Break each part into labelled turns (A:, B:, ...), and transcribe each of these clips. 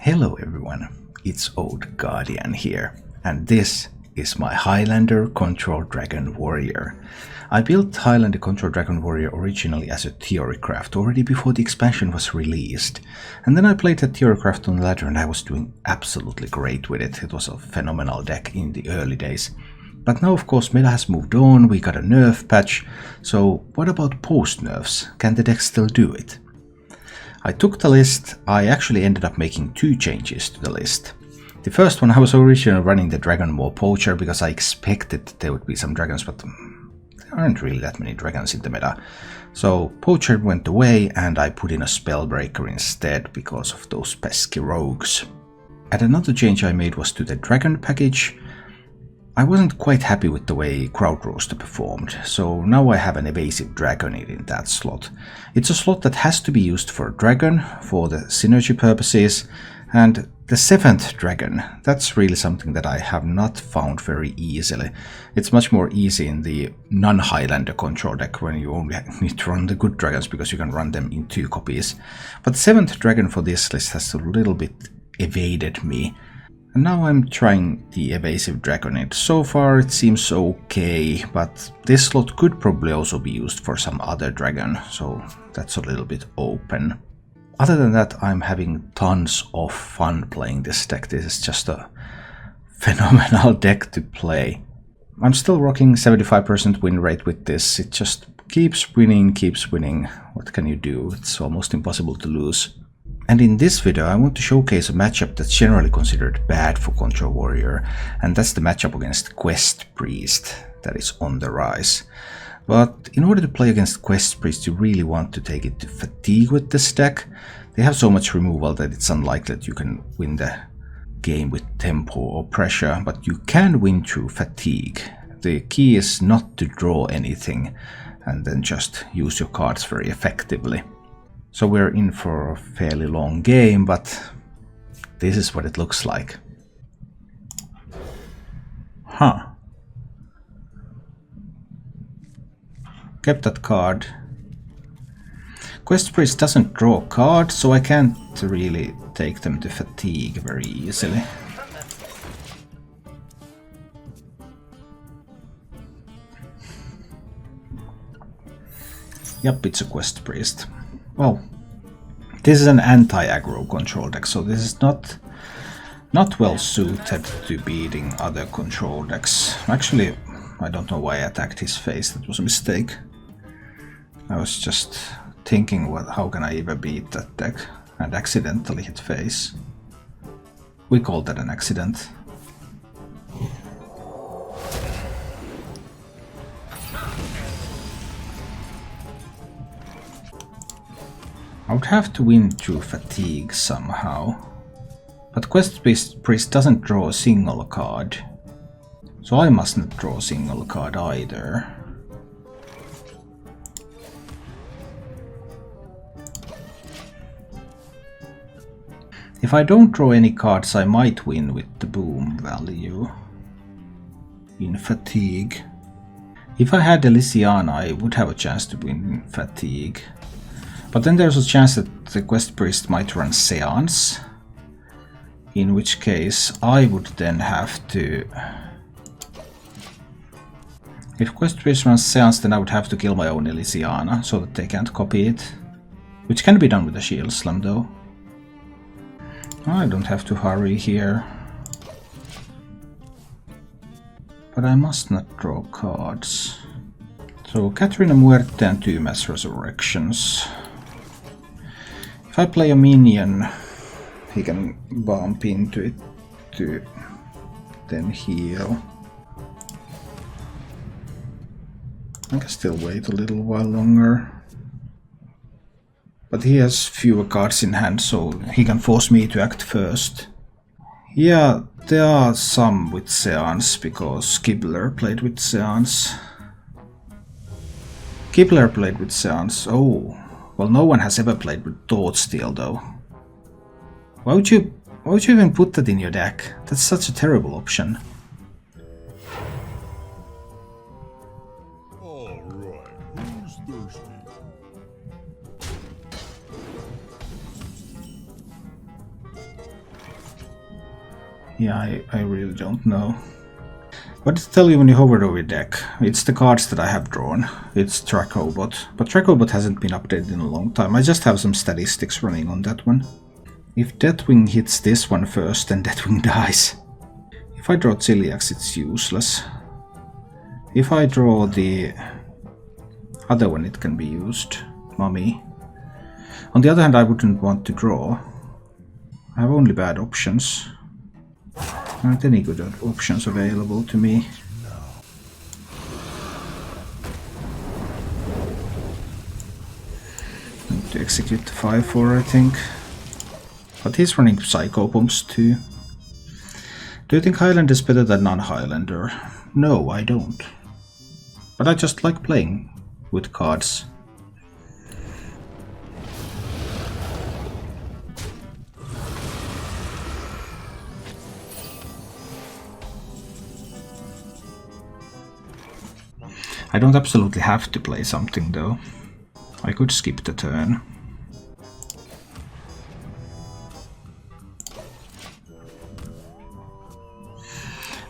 A: Hello everyone, it's Old Guardian here, and this is my Highlander Control Dragon Warrior. I built Highlander Control Dragon Warrior originally as a theory craft already before the expansion was released, and then I played that theory craft on the ladder and I was doing absolutely great with it. It was a phenomenal deck in the early days. But now of course meta has moved on, we got a nerf patch, so what about post-nerfs? Can the deck still do it? I took the list. I actually ended up making two changes to the list. The first one, I was originally running the Dragon War Poacher because I expected there would be some dragons, but there aren't really that many dragons in the meta. So Poacher went away and I put in a Spellbreaker instead because of those pesky rogues. And another change I made was to the Dragon package. I wasn't quite happy with the way Crowd Roaster performed, so now I have an evasive dragon in that slot. It's a slot that has to be used for dragon, for the synergy purposes, and the 7th dragon, that's really something that I have not found very easily. It's much more easy in the non-Highlander control deck when you only need to run the good dragons because you can run them in 2 copies. But the 7th dragon for this list has a little bit evaded me. And now I'm trying the evasive dragonite. So far it seems okay, but this slot could probably also be used for some other dragon, so that's a little bit open. Other than that, I'm having tons of fun playing this deck. This is just a phenomenal deck to play. I'm still rocking 75% win rate with this. It just keeps winning, keeps winning. What can you do? It's almost impossible to lose. And in this video I want to showcase a matchup that's generally considered bad for Control Warrior, and that's the matchup against Quest Priest that is on the rise. But in order to play against Quest Priest you really want to take it to fatigue with this deck. They have so much removal that it's unlikely that you can win the game with tempo or pressure, but you can win through fatigue. The key is not to draw anything and then just use your cards very effectively. So we're in for a fairly long game, but this is what it looks like. Huh. Kept that card. Quest Priest doesn't draw cards, so I can't really take them to fatigue very easily. Yep, it's a Quest Priest. Well, this is an anti-aggro control deck, so this is not well suited to beating other control decks. Actually, I don't know why I attacked his face, that was a mistake. I was just thinking, how can I even beat that deck, and accidentally hit face. We call that an accident. I would have to win through fatigue somehow. But Quest Priest doesn't draw a single card, so I mustn't draw a single card either. If I don't draw any cards, I might win with the boom value in fatigue. If I had Elysiana, I would have a chance to win in fatigue. But then there's a chance that the Quest Priest might run Seance, in which case I would then have to... If Quest Priest runs Seance, then I would have to kill my own Elysiana, so that they can't copy it. Which can be done with a Shield Slam though. I don't have to hurry here. But I must not draw cards. So Katrina Muerte and 2 Mass Resurrections. If I play a minion, he can bump into it to then heal. I can still wait a little while longer. But he has fewer cards in hand, so he can force me to act first. Yeah, there are some with Seance, because Skibbler played with Seance. Skibbler played with Seance, oh. Well, no one has ever played with Thoughtsteal though. Why would you even put that in your deck? That's such a terrible option.
B: Alright, who's thirsty?
A: Yeah, I really don't know. What does it tell you when you hover over your deck? It's the cards that I have drawn. It's Dracobot. But Dracobot hasn't been updated in a long time. I just have some statistics running on that one. If Deathwing hits this one first, then Deathwing dies. If I draw Celiax, it's useless. If I draw the other one, it can be used. Mummy. On the other hand, I wouldn't want to draw. I have only bad options. Aren't any good options available to me. Need to execute the 5/4, I think. But he's running Psycho Bombs too. Do you think Highlander is better than non-Highlander? No, I don't. But I just like playing with cards. I don't absolutely have to play something though. I could skip the turn.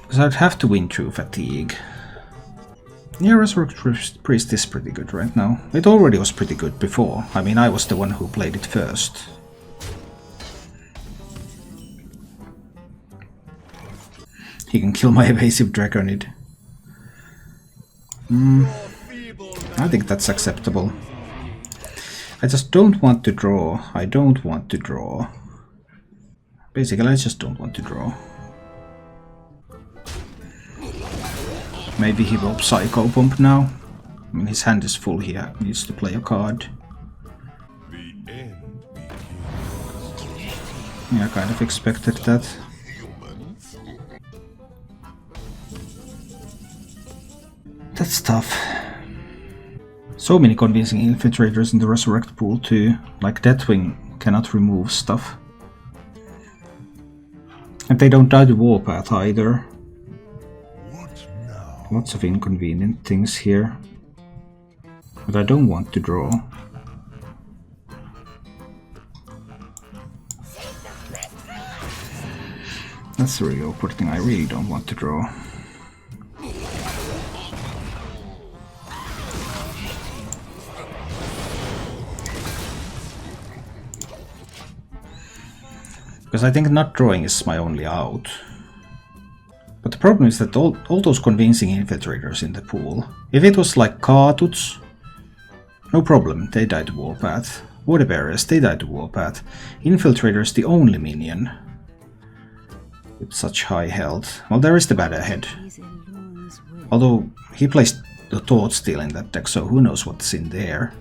A: Because I'd have to win through fatigue. Yeah, Resurrect Priest is pretty good right now. It already was pretty good before. I mean, I was the one who played it first. He can kill my evasive Dragonid. I think that's acceptable. I just don't want to draw. I don't want to draw. Basically, I just don't want to draw. Maybe he will Psycho Bomb now. I mean, his hand is full here. He needs to play a card. Yeah, I kind of expected that. That's tough. So many convincing infiltrators in the Resurrect pool too. Like Deathwing cannot remove stuff. And they don't die to Warpath either. Lots of inconvenient things here. But I don't want to draw. That's the really awkward thing. I really don't want to draw. Because I think not drawing is my only out. But the problem is that all those convincing infiltrators in the pool, if it was like Katuts, no problem, they die to Warpath. Water Barriers, they die to Warpath. Infiltrator's the only minion with such high health. Well, there is the bad ahead. Although he plays the Thought Steal in that deck, so who knows what's in there.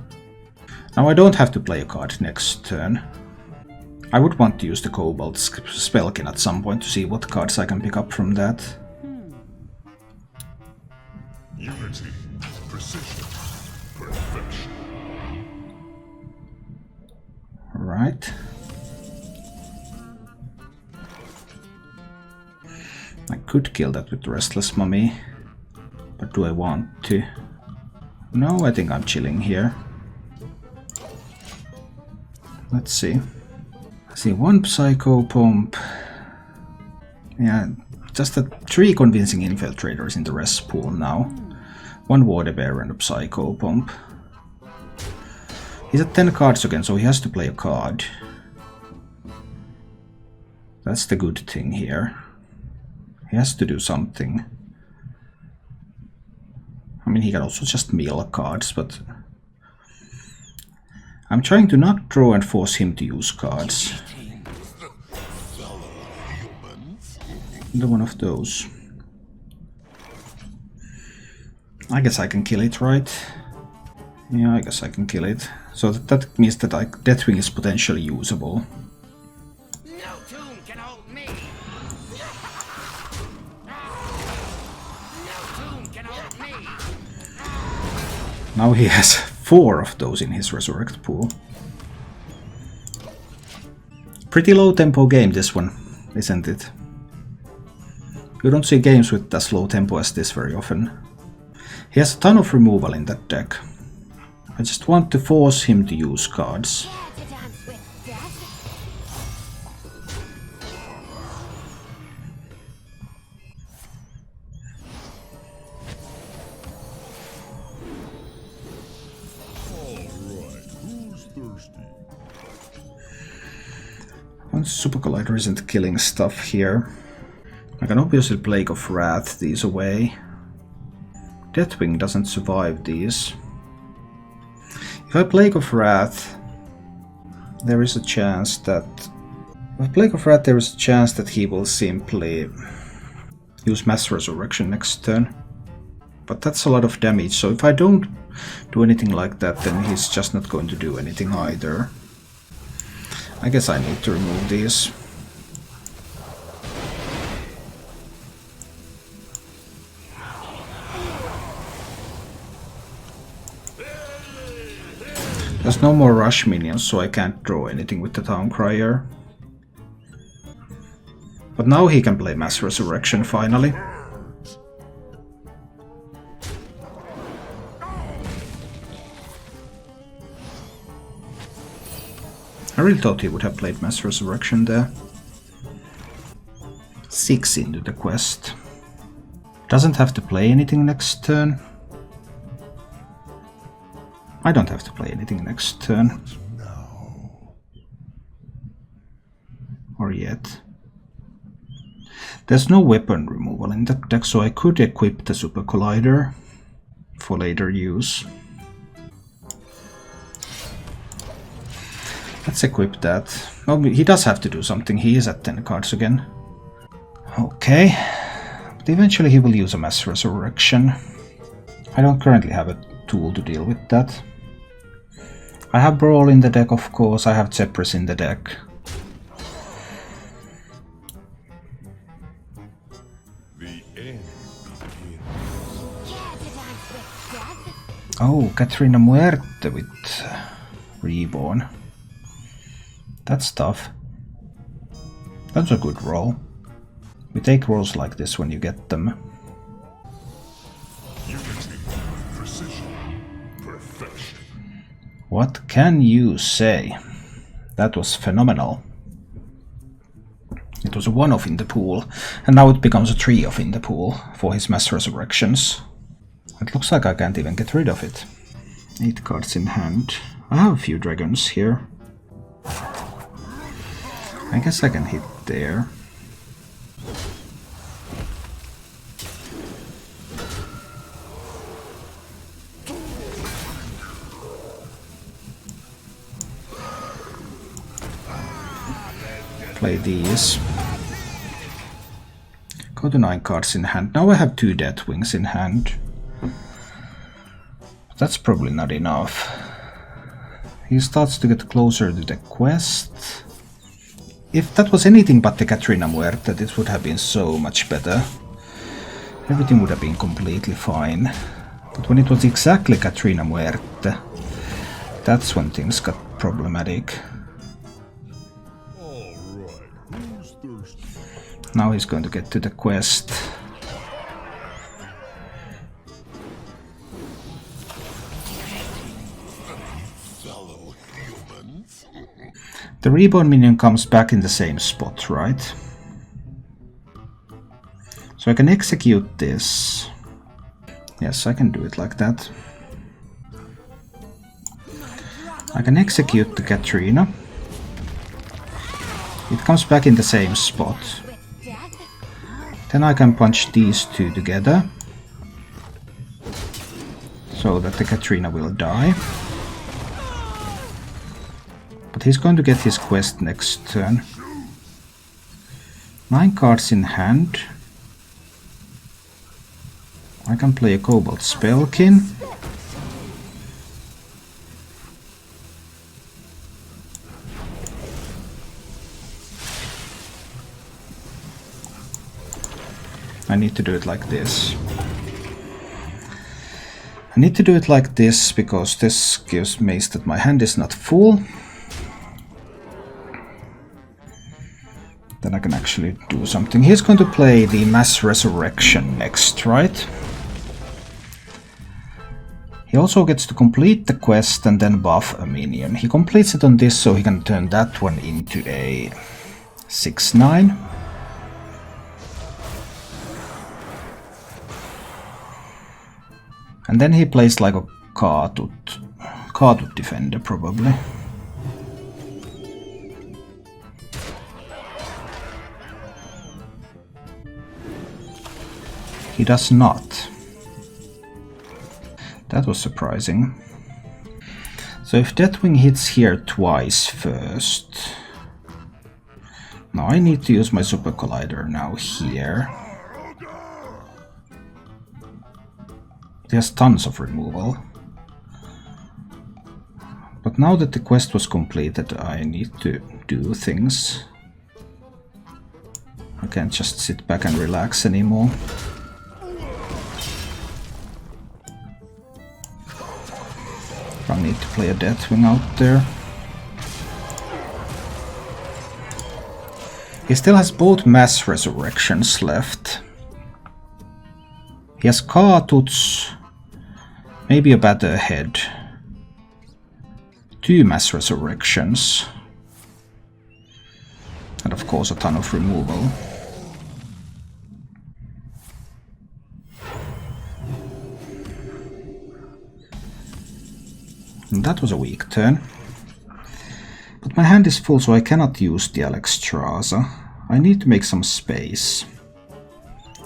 A: Now I don't have to play a card next turn. I would want to use the Cobalt Spellkin at some point to see what cards I can pick up from that.
B: Unity, precision, perfection.
A: Right. I could kill that with Restless Mummy, but do I want to? No, I think I'm chilling here. Let's see. I see one Psycho Pump. Yeah, just 3 convincing infiltrators in the res pool now. 1 Water Bear and a Psycho Pump. He's at 10 cards again, so he has to play a card. That's the good thing here. He has to do something. I mean, he can also just mill cards, but I'm trying to not draw and force him to use cards. Either one of those. I guess I can kill it, right? Yeah, I guess I can kill it. So that means that Deathwing is potentially usable.
C: No tomb can hold me. No tomb can hold me.
A: Now he has 4 of those in his Resurrect pool. Pretty low tempo game this one, isn't it? You don't see games with as low tempo as this very often. He has a ton of removal in that deck. I just want to force him to use cards. Once Super Collider isn't killing stuff here, I can obviously Plague of Wrath these away. Deathwing doesn't survive these. If I Plague of Wrath, there is a chance that... With Plague of Wrath there is a chance that he will simply use Mass Resurrection next turn. But that's a lot of damage, so if I don't do anything like that, then he's just not going to do anything either. I guess I need to remove these. There's no more rush minions, so I can't draw anything with the Town Crier. But now he can play Mass Resurrection finally. I really thought he would have played Mass Resurrection there. 6 into the quest. Doesn't have to play anything next turn. I don't have to play anything next turn. Or yet. There's no weapon removal in the deck, so I could equip the Super Collider for later use. Let's equip that. Oh, he does have to do something. He is at 10 cards again. Okay. But eventually he will use a Mass Resurrection. I don't currently have a tool to deal with that. I have Brawl in the deck, of course. I have Zephyrus in the deck. Oh, Katrina Muerte with Reborn. That's tough. That's a good roll. We take rolls like this when you get them.
B: Unity, precision, perfection.
A: What can you say? That was phenomenal. It was a 1-off in the pool, and now it becomes a 3-off in the pool for his Mass Resurrections. It looks like I can't even get rid of it. 8 cards in hand. I have a few dragons here. I guess I can hit there. Play these. Go to 9 cards in hand. Now I have 2 Deathwings in hand. That's probably not enough. He starts to get closer to the quest. If that was anything but the Katrina Muerte, this would have been so much better. Everything would have been completely fine. But when it was exactly Katrina Muerte, that's when things got problematic. Now he's going to get to the quest. The Reborn minion comes back in the same spot, right? So I can execute this. Yes, I can do it like that. I can execute the Katrina. It comes back in the same spot. Then I can punch these 2 together, so that the Katrina will die. But he's going to get his quest next turn. 9 cards in hand. I can play a Cobalt Spellkin. I need to do it like this. I need to do it like this because this gives me that my hand is not full. Then I can actually do something. He's going to play the Mass Resurrection next, right? He also gets to complete the quest and then buff a minion. He completes it on this so he can turn that one into a 6/9. And then he plays like a Kaatut defender probably. He does not. That was surprising. So if Deathwing hits here twice first... Now I need to use my Super Collider now here. He has tons of removal. But now that the quest was completed, I need to do things. I can't just sit back and relax anymore. I need to play a Deathwing out there. He still has both Mass Resurrections left. He has Katuts, maybe a Batter Head, 2 Mass Resurrections, and of course a ton of removal. And that was a weak turn. But my hand is full, so I cannot use the Alexstrasza. I need to make some space.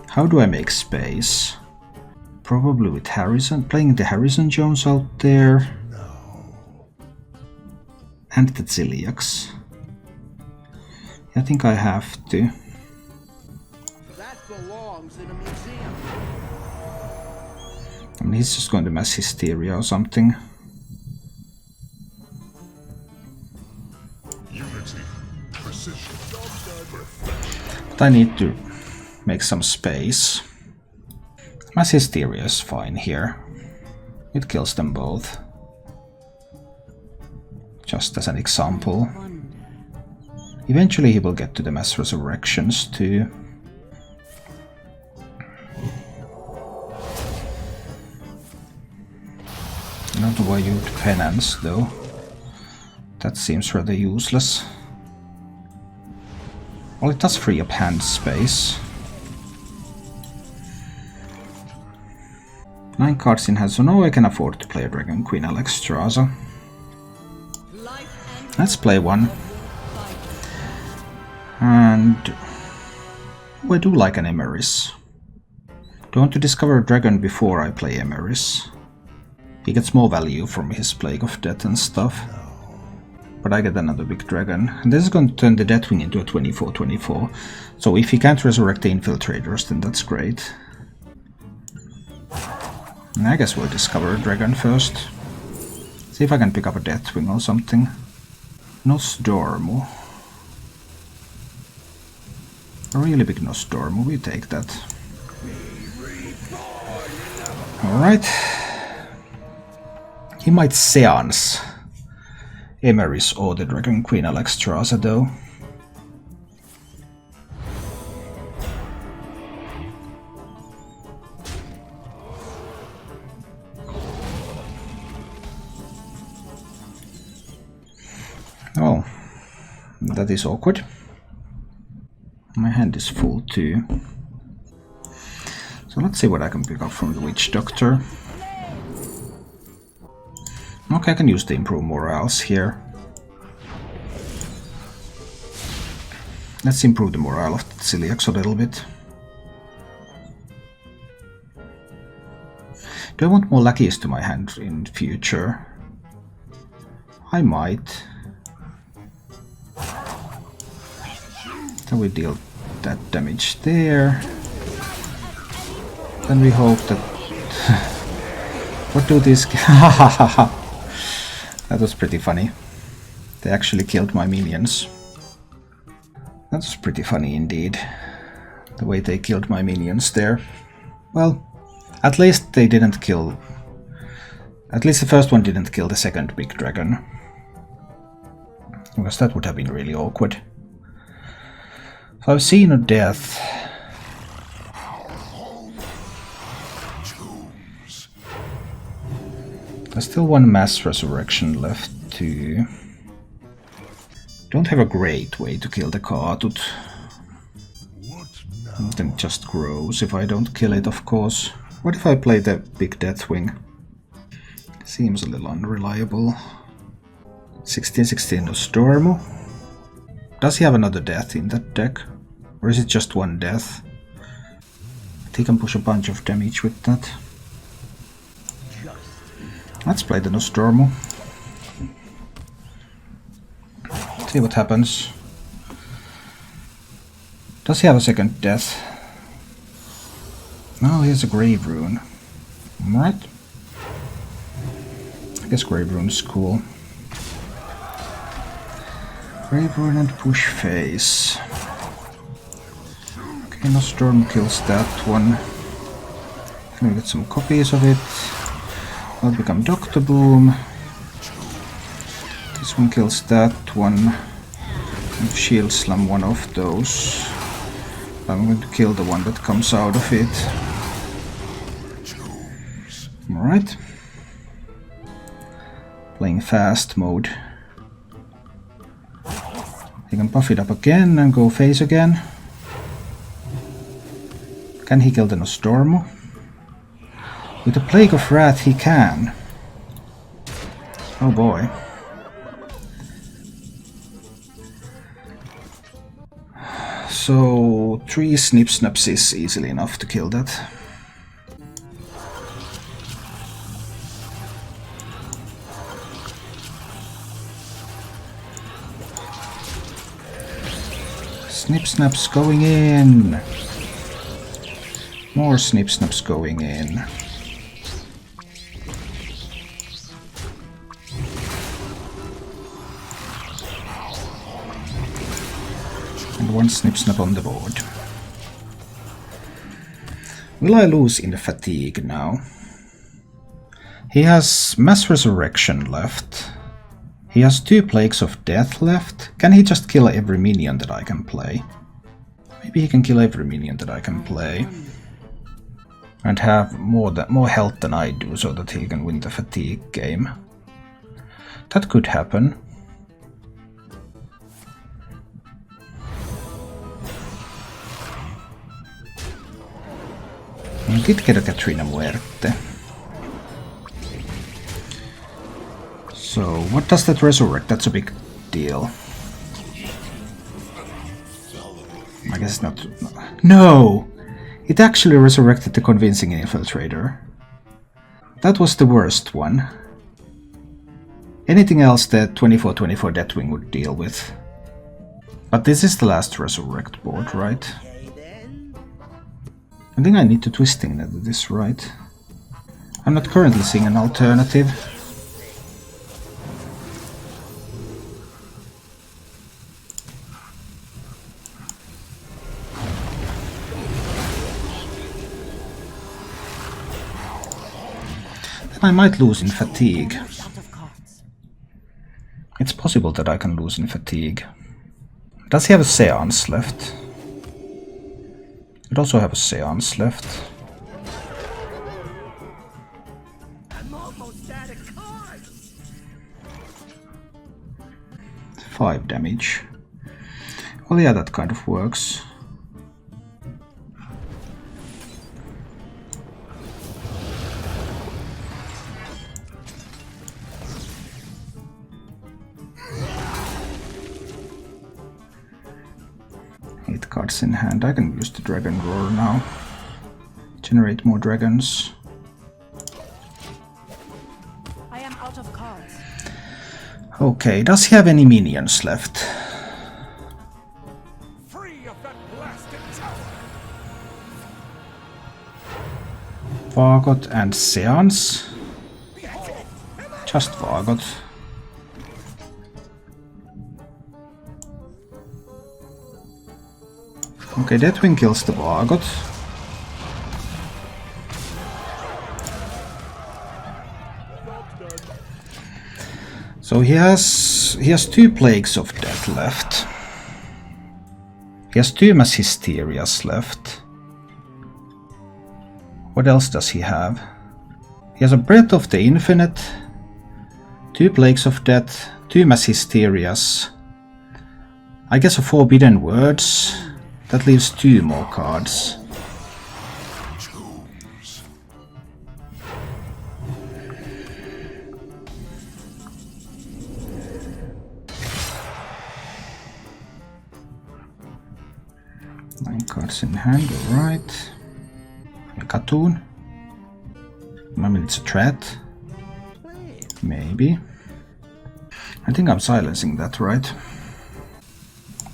A: How do I make space? Probably with Harrison, playing the Harrison Jones out there. And the Ziliax. I think I have to.
C: That belongs in a museum.
A: I mean, he's just going to Mass Hysteria or something.
B: Unity, precision,
A: But I need to make some space. Mass Hysteria is fine here. It kills them both. Just as an example. Eventually he will get to the Mass Resurrections too. Not why you would Penance though. That seems rather useless. Well, it does free up hand space. 9 cards in hand, so now I can afford to play a Dragon Queen Alexstrasza. Let's play one. And... oh, I do like an Emeris. Do I want to discover a dragon before I play Emeris? He gets more value from his Plague of Death and stuff. But I get another big dragon. And this is going to turn the Deathwing into a 24/24. So if he can't resurrect the Infiltrators, then that's great. And I guess we'll discover a dragon first. See if I can pick up a Deathwing or something. Nosdormu. A really big Nosdormu, we take that. Alright. He might Seance Emeris or the Dragon Queen Alexstrasza though. Oh, that is awkward. My hand is full too. So let's see what I can pick up from the Witch Doctor. Okay, I can use the Improve Morals here. Let's improve the morale of the Ziliax a little bit. Do I want more lackeys to my hand in future? I might. Then we deal that damage there. Then we hope that... what do these... That was pretty funny. They actually killed my minions. That was pretty funny indeed. The way they killed my minions there. Well, at least they didn't kill... at least the first one didn't kill the second big dragon. Because that would have been really awkward. So I've seen a death. There's still one Mass Resurrection left too. Don't have a great way to kill the Katut. Then it just grows if I don't kill it, of course. What if I play the big Deathwing? Seems a little unreliable. 16/16 Nosdormu. Does he have another death in that deck? Or is it just one death? I he can push a bunch of damage with that. Let's play the Nostromo. See what happens. Does he have a second death? No, he has a Grave Rune. Alright. I guess Grave Rune is cool. Grave Rune and push phase. Okay, Nostromo kills that one. Can we get some copies of it? Will become Doctor Boom. This one kills that one. And Shield Slam one of those. I'm going to kill the one that comes out of it. Alright. Playing fast mode. He can buff it up again and go phase again. Can he kill the Nostromo? With the Plague of Wrath he can. Oh boy. So 3 Snip Snaps is easily enough to kill that. Snip Snaps going in. More Snip Snaps going in. And 1 Snip Snap on the board. Will I lose in the fatigue now? He has Mass Resurrection left. He has 2 Plagues of Death left. Can he just kill every minion that I can play? Maybe he can kill every minion that I can play. And have more health than I do, so that he can win the fatigue game. That could happen. I did get a Katrina Muerte. So, what does that resurrect? That's a big deal. I guess not. No! It actually resurrected the Convincing Infiltrator. That was the worst one. Anything else that 24/24 Deathwing would deal with. But this is the last resurrect board, right? I think I need to twisting this right. I'm not currently seeing an alternative. Then I might lose in fatigue. It's possible that I can lose in fatigue. Does he have a Seance left? It also have a Seance left.
C: I'm almost out of cards.
A: 5 damage. Well, yeah, that kind of works. Cards in hand. I can use the Dragon Roar now. Generate more dragons.
D: I am out of cards.
A: Okay, does he have any minions left?
B: Free of that blasted tower.
A: Vargot and Seance. Just Vargot. Okay, Deathwing kills the Vargot. So he has 2 Plagues of Death left. He has 2 Mass Hysterias left. What else does he have? He has a Breath of the Infinite, 2 Plagues of Death, 2 Mass Hysterias. I guess a Forbidden Words. That leaves 2 more cards.
B: Choose.
A: 9 cards in hand, alright. Cartoon. I mean, it's a threat. Maybe. I think I'm silencing that, right?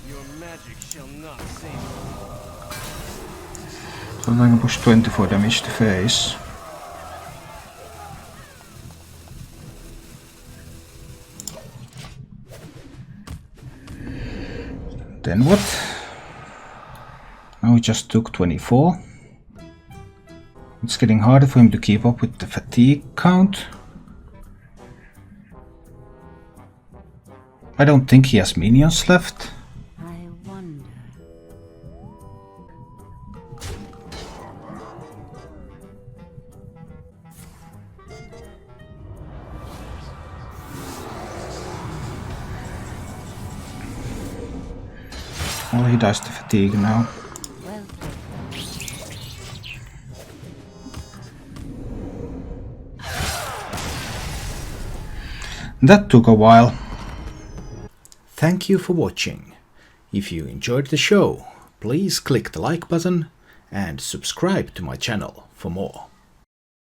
C: Your magic shall not save
A: So I can push 24 damage to face. Then what? Now he just took 24. It's getting harder for him to keep up with the fatigue count. I don't think he has minions left.
D: I wonder.
A: Oh, he dies to fatigue now.
D: Well
A: That took a while. Thank you for watching. If you enjoyed the show, please click the like button and subscribe to my channel for more.